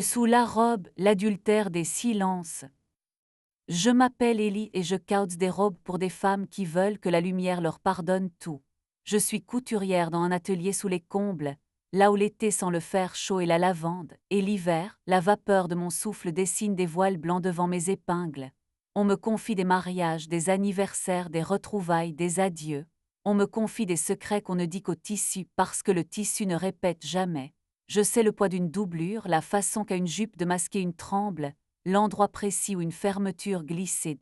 Sous la robe, l'adultère des silences. Je m'appelle Ellie et je couds des robes pour des femmes qui veulent que la lumière leur pardonne tout. Je suis couturière dans un atelier sous les combles, là où l'été sent le fer chaud et la lavande, et l'hiver, la vapeur de mon souffle dessine des voiles blancs devant mes épingles. On me confie des mariages, des anniversaires, des retrouvailles, des adieux. On me confie des secrets qu'on ne dit qu'au tissu parce que le tissu ne répète jamais. Je sais le poids d'une doublure, la façon qu'a une jupe de masquer une tremble, l'endroit précis où une fermeture glissait.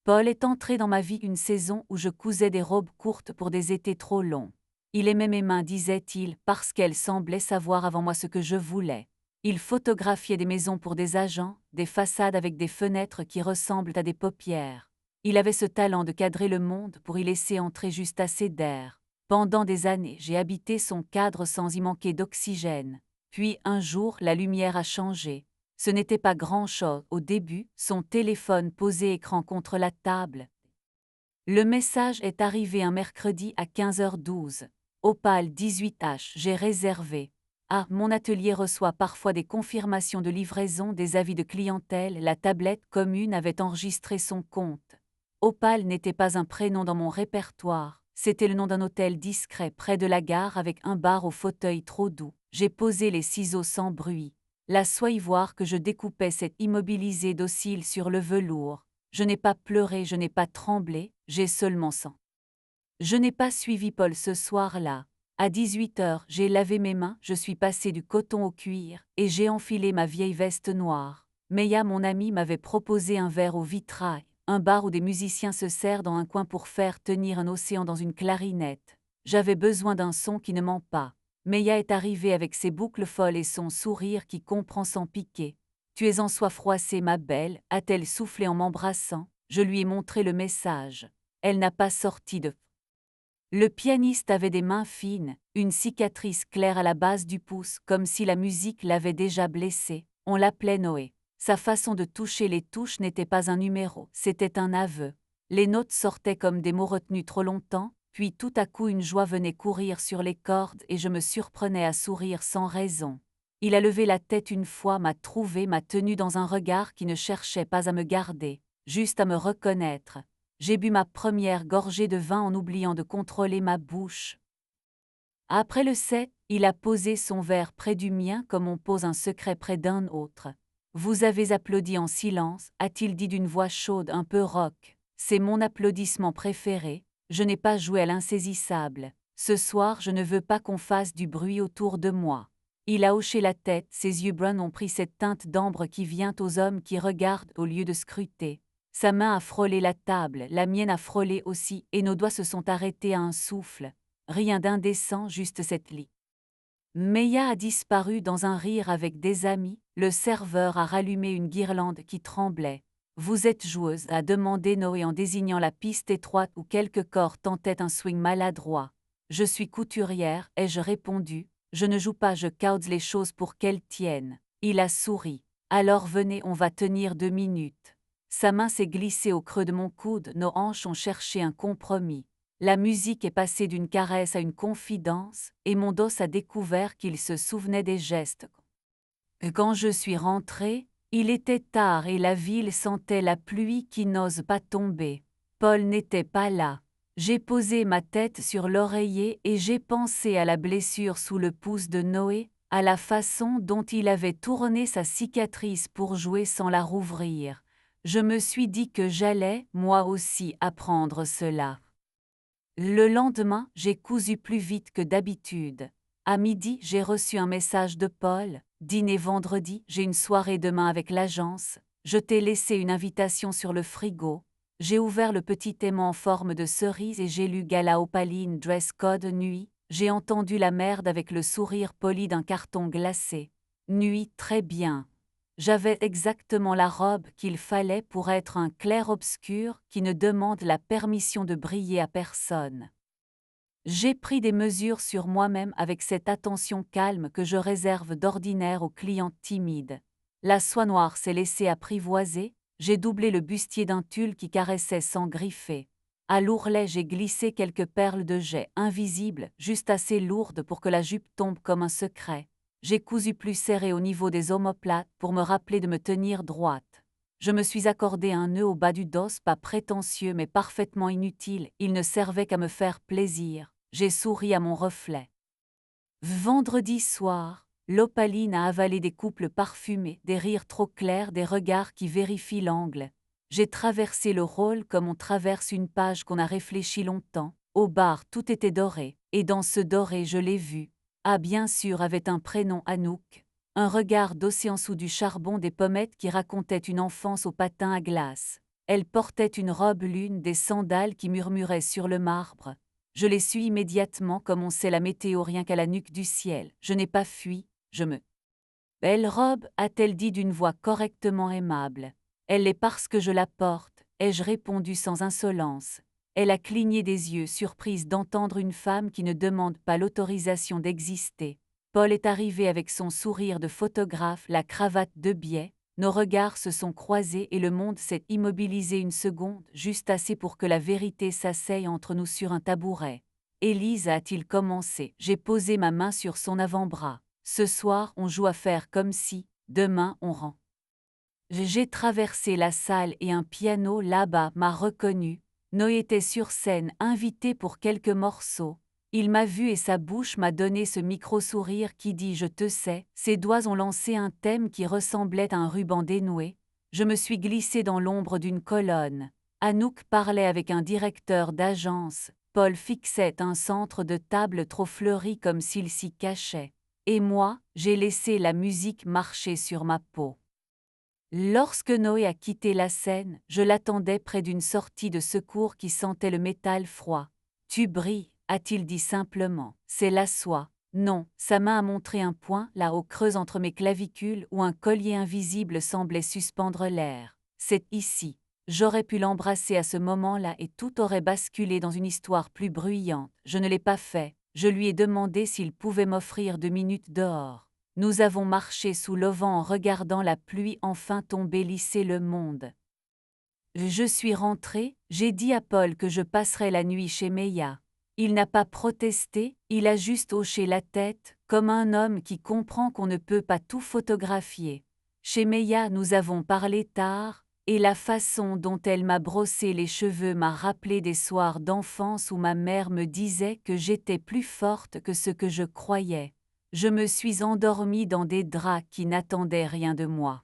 Paul est entré dans ma vie une saison où je cousais des robes courtes pour des étés trop longs. Il aimait mes mains, disait-il, parce qu'elles semblaient savoir avant moi ce que je voulais. Il photographiait des maisons pour des agents, des façades avec des fenêtres qui ressemblent à des paupières. Il avait ce talent de cadrer le monde pour y laisser entrer juste assez d'air. Pendant des années, j'ai habité son cadre sans y manquer d'oxygène. Puis un jour, la lumière a changé. Ce n'était pas grand-chose au début, son téléphone posé écran contre la table. Le message est arrivé un mercredi à 15h12. Opal 18H, j'ai réservé. Ah, mon atelier reçoit parfois des confirmations de livraison, des avis de clientèle, la tablette commune avait enregistré son compte. Opal n'était pas un prénom dans mon répertoire, c'était le nom d'un hôtel discret près de la gare avec un bar au fauteuil trop doux. J'ai posé les ciseaux sans bruit. La soie ivoire que je découpais s'est immobilisée docile sur le velours. Je n'ai pas pleuré, je n'ai pas tremblé, j'ai seulement senti. Je n'ai pas suivi Paul ce soir-là. À 18h, j'ai lavé mes mains, je suis passé du coton au cuir, et j'ai enfilé ma vieille veste noire. Meya, mon ami, m'avait proposé un verre au vitrail, un bar où des musiciens se serrent dans un coin pour faire tenir un océan dans une clarinette. J'avais besoin d'un son qui ne ment pas. Meya est arrivée avec ses boucles folles et son sourire qui comprend sans piquer. Tu es en soie froissée, ma belle, a-t-elle soufflé en m'embrassant. Je lui ai montré le message. Elle n'a pas sorti de. Le pianiste avait des mains fines, une cicatrice claire à la base du pouce, comme si la musique l'avait déjà blessé. On l'appelait Noé. Sa façon de toucher les touches n'était pas un numéro, c'était un aveu. Les notes sortaient comme des mots retenus trop longtemps, puis tout à coup une joie venait courir sur les cordes et je me surprenais à sourire sans raison. Il a levé la tête une fois, m'a trouvé, m'a tenu dans un regard qui ne cherchait pas à me garder, juste à me reconnaître. J'ai bu ma première gorgée de vin en oubliant de contrôler ma bouche. Après le 7, il a posé son verre près du mien comme on pose un secret près d'un autre. Vous avez applaudi en silence, a-t-il dit d'une voix chaude un peu rock. C'est mon applaudissement préféré, je n'ai pas joué à l'insaisissable. Ce soir, je ne veux pas qu'on fasse du bruit autour de moi. Il a hoché la tête, ses yeux bruns ont pris cette teinte d'ambre qui vient aux hommes qui regardent au lieu de scruter. Sa main a frôlé la table, la mienne a frôlé aussi, et nos doigts se sont arrêtés à un souffle. Rien d'indécent, juste cette lit. Meya a disparu dans un rire avec des amis, le serveur a rallumé une guirlande qui tremblait. Vous êtes joueuse, a demandé Noé en désignant la piste étroite où quelques corps tentaient un swing maladroit. Je suis couturière, ai-je répondu. Je ne joue pas, je couds les choses pour qu'elles tiennent. Il a souri. Alors venez, on va tenir 2 minutes. Sa main s'est glissée au creux de mon coude, nos hanches ont cherché un compromis. La musique est passée d'une caresse à une confidence, et mon dos a découvert qu'il se souvenait des gestes. Quand je suis rentrée, il était tard et la ville sentait la pluie qui n'ose pas tomber. Paul n'était pas là. J'ai posé ma tête sur l'oreiller et j'ai pensé à la blessure sous le pouce de Noé, à la façon dont il avait tourné sa cicatrice pour jouer sans la rouvrir. Je me suis dit que j'allais, moi aussi, apprendre cela. Le lendemain, j'ai cousu plus vite que d'habitude. À midi, j'ai reçu un message de Paul. Dîner vendredi, j'ai une soirée demain avec l'agence. Je t'ai laissé une invitation sur le frigo. J'ai ouvert le petit aimant en forme de cerise et j'ai lu Gala opaline dress code nuit. J'ai entendu la merde avec le sourire poli d'un carton glacé. Nuit, très bien. J'avais exactement la robe qu'il fallait pour être un clair-obscur qui ne demande la permission de briller à personne. J'ai pris des mesures sur moi-même avec cette attention calme que je réserve d'ordinaire aux clients timides. La soie noire s'est laissée apprivoiser, j'ai doublé le bustier d'un tulle qui caressait sans griffer. À l'ourlet, j'ai glissé quelques perles de jet invisibles, juste assez lourdes pour que la jupe tombe comme un secret. J'ai cousu plus serré au niveau des omoplates pour me rappeler de me tenir droite. Je me suis accordé un nœud au bas du dos, pas prétentieux mais parfaitement inutile, il ne servait qu'à me faire plaisir. J'ai souri à mon reflet. Vendredi soir, l'opaline a avalé des couples parfumés, des rires trop clairs, des regards qui vérifient l'angle. J'ai traversé le rôle comme on traverse une page qu'on a réfléchi longtemps. Au bar, tout était doré, et dans ce doré, je l'ai vu. Ah, bien sûr, avait un prénom Anouk. Un regard d'océan sous du charbon, des pommettes qui racontaient une enfance au patin à glace. Elle portait une robe lune, des sandales qui murmuraient sur le marbre. Je l'ai su immédiatement comme on sait la météo rien qu'à la nuque du ciel. Je n'ai pas fui, je me... Belle robe, a-t-elle dit d'une voix correctement aimable. Elle l'est parce que je la porte, ai-je répondu sans insolence. Elle a cligné des yeux, surprise d'entendre une femme qui ne demande pas l'autorisation d'exister. Paul est arrivé avec son sourire de photographe, la cravate de biais. Nos regards se sont croisés et le monde s'est immobilisé une seconde, juste assez pour que la vérité s'asseye entre nous sur un tabouret. Élise, a-t-il commencé. J'ai posé ma main sur son avant-bras. Ce soir, on joue à faire comme si, demain, on rend. J'ai traversé la salle et un piano là-bas m'a reconnu. Noé était sur scène, invité pour quelques morceaux. Il m'a vu et sa bouche m'a donné ce micro-sourire qui dit « Je te sais ». Ses doigts ont lancé un thème qui ressemblait à un ruban dénoué. Je me suis glissé dans l'ombre d'une colonne. Anouk parlait avec un directeur d'agence. Paul fixait un centre de table trop fleuri comme s'il s'y cachait. Et moi, j'ai laissé la musique marcher sur ma peau. Lorsque Noé a quitté la scène, je l'attendais près d'une sortie de secours qui sentait le métal froid. « Tu brilles », a-t-il dit simplement. « C'est la soie. » Non, sa main a montré un point, là au creux entre mes clavicules où un collier invisible semblait suspendre l'air. « C'est ici. » J'aurais pu l'embrasser à ce moment-là et tout aurait basculé dans une histoire plus bruyante. Je ne l'ai pas fait. Je lui ai demandé s'il pouvait m'offrir 2 minutes dehors. Nous avons marché sous l'auvent en regardant la pluie enfin tomber lisser le monde. Je suis rentré, j'ai dit à Paul que je passerais la nuit chez Meia. Il n'a pas protesté, il a juste hoché la tête, comme un homme qui comprend qu'on ne peut pas tout photographier. Chez Meia, nous avons parlé tard, et la façon dont elle m'a brossé les cheveux m'a rappelé des soirs d'enfance où ma mère me disait que j'étais plus forte que ce que je croyais. Je me suis endormie dans des draps qui n'attendaient rien de moi.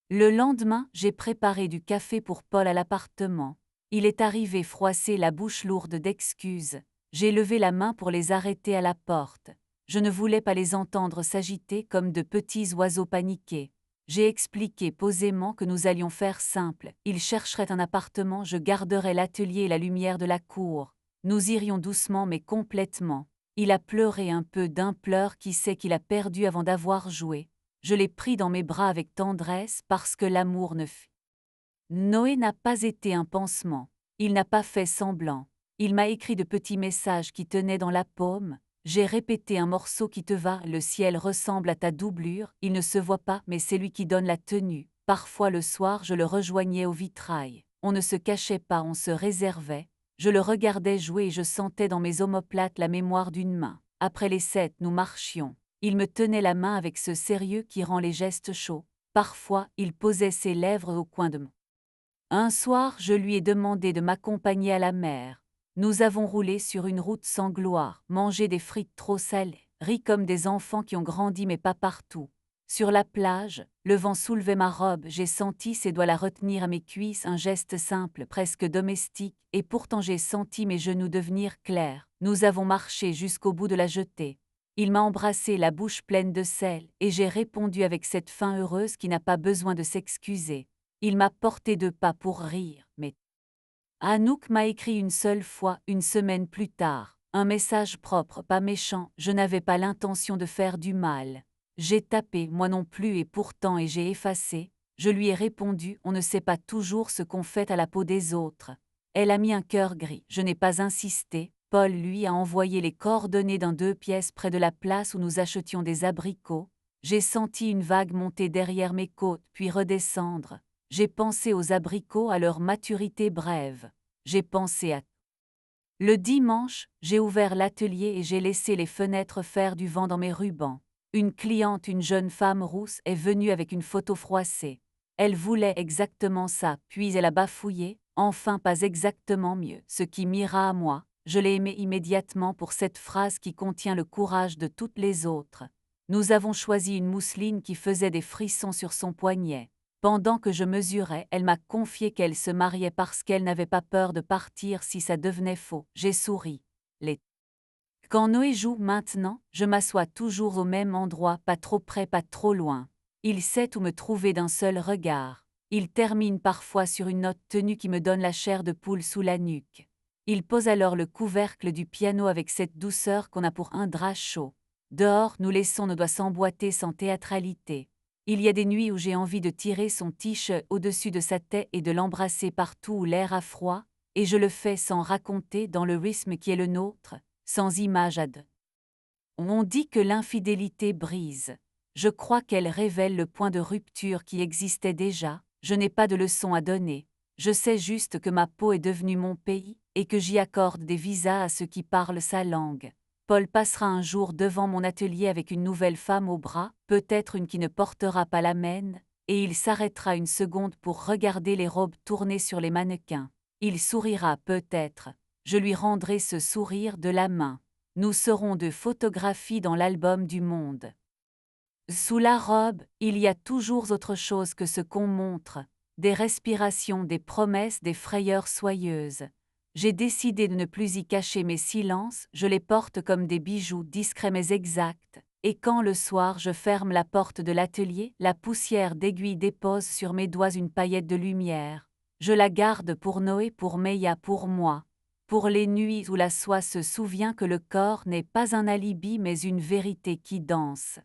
Le lendemain, j'ai préparé du café pour Paul à l'appartement. Il est arrivé froissé, la bouche lourde d'excuses. J'ai levé la main pour les arrêter à la porte. Je ne voulais pas les entendre s'agiter comme de petits oiseaux paniqués. J'ai expliqué posément que nous allions faire simple. Il chercherait un appartement, je garderais l'atelier et la lumière de la cour. Nous irions doucement mais complètement. Il a pleuré un peu d'un pleur qui sait qu'il a perdu avant d'avoir joué. Je l'ai pris dans mes bras avec tendresse parce que l'amour ne fut. Noé n'a pas été un pansement. Il n'a pas fait semblant. Il m'a écrit de petits messages qui tenaient dans la paume. J'ai répété un morceau qui te va, le ciel ressemble à ta doublure, il ne se voit pas mais c'est lui qui donne la tenue. Parfois le soir je le rejoignais au vitrail. On ne se cachait pas, on se réservait. Je le regardais jouer et je sentais dans mes omoplates la mémoire d'une main. Après les 7, nous marchions. Il me tenait la main avec ce sérieux qui rend les gestes chauds. Parfois, il posait ses lèvres au coin de moi. Un soir, je lui ai demandé de m'accompagner à la mer. Nous avons roulé sur une route sans gloire, mangé des frites trop salées, ri comme des enfants qui ont grandi mais pas partout. Sur la plage, le vent soulevait ma robe, j'ai senti ses doigts la retenir à mes cuisses, un geste simple, presque domestique, et pourtant j'ai senti mes genoux devenir clairs. Nous avons marché jusqu'au bout de la jetée. Il m'a embrassé, la bouche pleine de sel, et j'ai répondu avec cette fin heureuse qui n'a pas besoin de s'excuser. Il m'a porté 2 pas pour rire, mais... Anouk m'a écrit une seule fois, une semaine plus tard. Un message propre, pas méchant, je n'avais pas l'intention de faire du mal. J'ai tapé, moi non plus et pourtant et j'ai effacé. Je lui ai répondu, on ne sait pas toujours ce qu'on fait à la peau des autres. Elle a mis un cœur gris, je n'ai pas insisté. Paul lui a envoyé les coordonnées d'un 2 pièces près de la place où nous achetions des abricots. J'ai senti une vague monter derrière mes côtes puis redescendre. J'ai pensé aux abricots à leur maturité brève. J'ai pensé à... Le dimanche, j'ai ouvert l'atelier et j'ai laissé les fenêtres faire du vent dans mes rubans. Une cliente, une jeune femme rousse, est venue avec une photo froissée. Elle voulait exactement ça, puis elle a bafouillé, enfin pas exactement mieux, ce qui m'ira à moi. Je l'ai aimé immédiatement pour cette phrase qui contient le courage de toutes les autres. Nous avons choisi une mousseline qui faisait des frissons sur son poignet. Pendant que je mesurais, elle m'a confié qu'elle se mariait parce qu'elle n'avait pas peur de partir si ça devenait faux. J'ai souri. Les Quand Noé joue maintenant, je m'assois toujours au même endroit, pas trop près, pas trop loin. Il sait où me trouver d'un seul regard. Il termine parfois sur une note tenue qui me donne la chair de poule sous la nuque. Il pose alors le couvercle du piano avec cette douceur qu'on a pour un drap chaud. Dehors, nous laissons nos doigts s'emboîter sans théâtralité. Il y a des nuits où j'ai envie de tirer son t-shirt au-dessus de sa tête et de l'embrasser partout où l'air a froid, et je le fais sans raconter dans le rythme qui est le nôtre, sans image ad. On dit que l'infidélité brise. Je crois qu'elle révèle le point de rupture qui existait déjà. Je n'ai pas de leçon à donner. Je sais juste que ma peau est devenue mon pays et que j'y accorde des visas à ceux qui parlent sa langue. Paul passera un jour devant mon atelier avec une nouvelle femme au bras, peut-être une qui ne portera pas la mienne, et il s'arrêtera une seconde pour regarder les robes tournées sur les mannequins. Il sourira peut-être. Je lui rendrai ce sourire de la main. Nous serons de photographies dans l'album du monde. Sous la robe, il y a toujours autre chose que ce qu'on montre, des respirations, des promesses, des frayeurs soyeuses. J'ai décidé de ne plus y cacher mes silences, je les porte comme des bijoux discrets mais exacts, et quand le soir je ferme la porte de l'atelier, la poussière d'aiguille dépose sur mes doigts une paillette de lumière. Je la garde pour Noé, pour Meia, pour moi. Pour les nuits où la soie se souvient que le corps n'est pas un alibi mais une vérité qui danse.